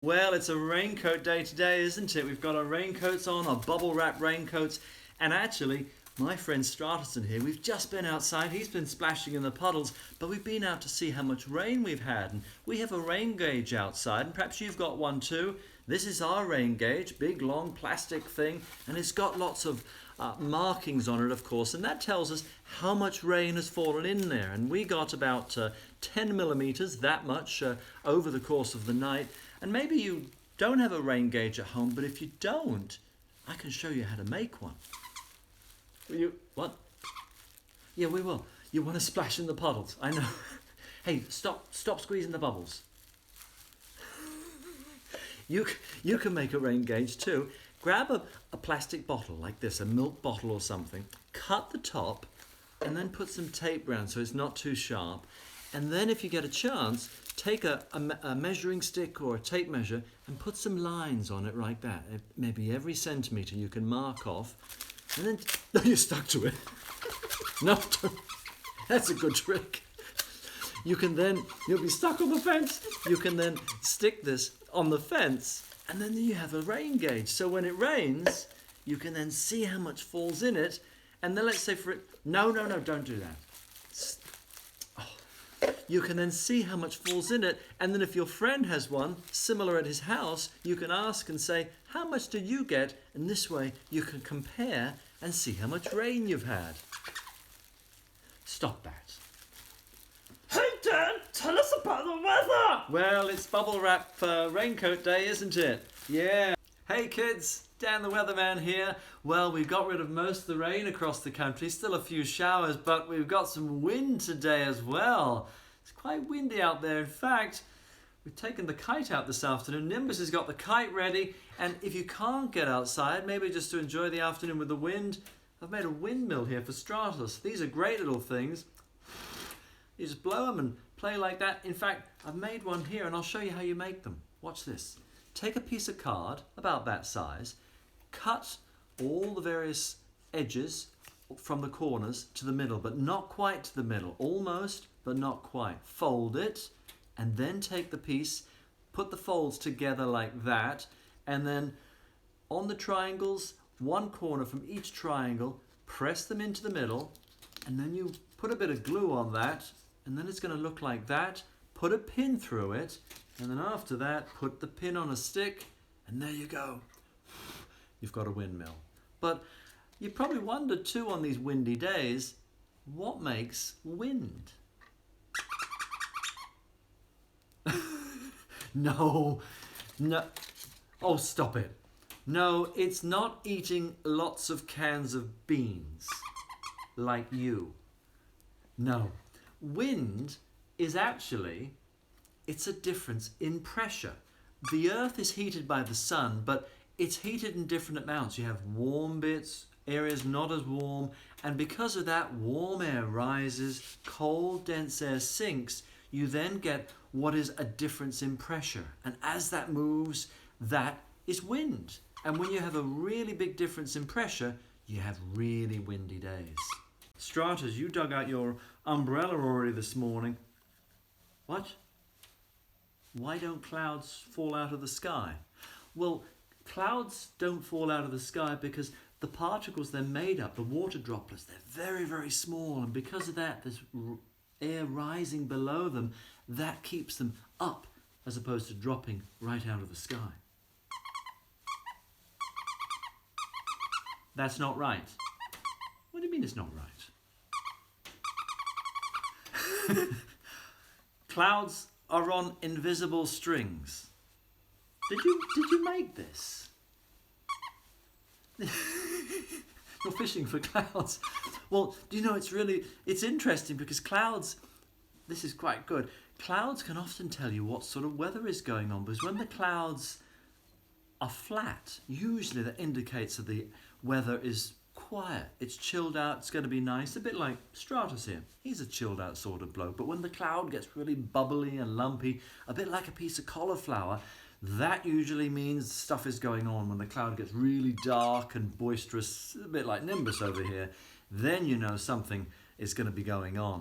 Well, it's a raincoat day today, isn't it? We've got our raincoats on, our bubble wrap raincoats, and actually, my friend Stratusson here, we've just been outside. He's been splashing in the puddles, but we've been out to see how much rain we've had. And we have a rain gauge outside, and perhaps you've got one too. This is our rain gauge, big long plastic thing, and it's got lots of markings on it, of course, and that tells us how much rain has fallen in there. And we got about 10 millimeters, that much, over the course of the night. And maybe you don't have a rain gauge at home, but if you don't, I can show you how to make one. What? Yeah, we will. You want to splash in the puddles? I know. Hey, stop squeezing the bubbles. You can make a rain gauge too. Grab a plastic bottle like this, a milk bottle or something. Cut the top and then put some tape around so it's not too sharp. And then if you get a chance, take a measuring stick or a tape measure and put some lines on it like that. Maybe every centimetre you can mark off. And then, no, you're stuck to it. No, that's a good trick. You'll be stuck on the fence. You can then stick this on the fence and then you have a rain gauge. So when it rains, you can then see how much falls in it. And then let's say no, don't do that. You can then see how much falls in it, and then if your friend has one similar at his house, you can ask and say, how much did you get? And this way you can compare and see how much rain you've had. Stop that. Hey Dad, tell us about the weather! Well, it's bubble wrap raincoat day, isn't it? Yeah. Hey kids, Dan the weatherman here. Well, we got rid of most of the rain across the country, still a few showers, but we've got some wind today as well. It's quite windy out there. In fact, we've taken the kite out this afternoon. Nimbus has got the kite ready, and if you can't get outside, maybe just to enjoy the afternoon with the wind, I've made a windmill here for Stratus. These are great little things. You just blow them and play like that. In fact, I've made one here, and I'll show you how you make them. Watch this. Take a piece of card, about that size, cut all the various edges from the corners to the middle, but not quite to the middle. Almost, but not quite. Fold it, and then take the piece, put the folds together like that, and then on the triangles, one corner from each triangle, press them into the middle, and then you put a bit of glue on that, and then it's going to look like that. Put a pin through it, and then after that, put the pin on a stick, and there you go. You've got a windmill. But you probably wondered too on these windy days, what makes wind? No. Oh, stop it. No, it's not eating lots of cans of beans like you. No. Wind is actually, it's a difference in pressure. The earth is heated by the sun, but it's heated in different amounts. You have warm bits, areas not as warm, and because of that, warm air rises, cold, dense air sinks. You then get what is a difference in pressure. And as that moves, that is wind. And when you have a really big difference in pressure, you have really windy days. Stratus, you dug out your umbrella already this morning. What? Why don't clouds fall out of the sky? Well, clouds don't fall out of the sky because the particles they're made up, the water droplets, they're very, very small. And because of that, there's air rising below them. That keeps them up as opposed to dropping right out of the sky. That's not right. What do you mean it's not right? Clouds are on invisible strings. Did you make this? You're fishing for clouds. Well, do you know it's interesting because clouds, this is quite good. Clouds can often tell you what sort of weather is going on because when the clouds are flat, usually that indicates that the weather is quiet. It's chilled out, it's going to be nice, a bit like Stratus here. He's a chilled out sort of bloke, but when the cloud gets really bubbly and lumpy, a bit like a piece of cauliflower, that usually means stuff is going on. When the cloud gets really dark and boisterous, a bit like Nimbus over here, then you know something is going to be going on.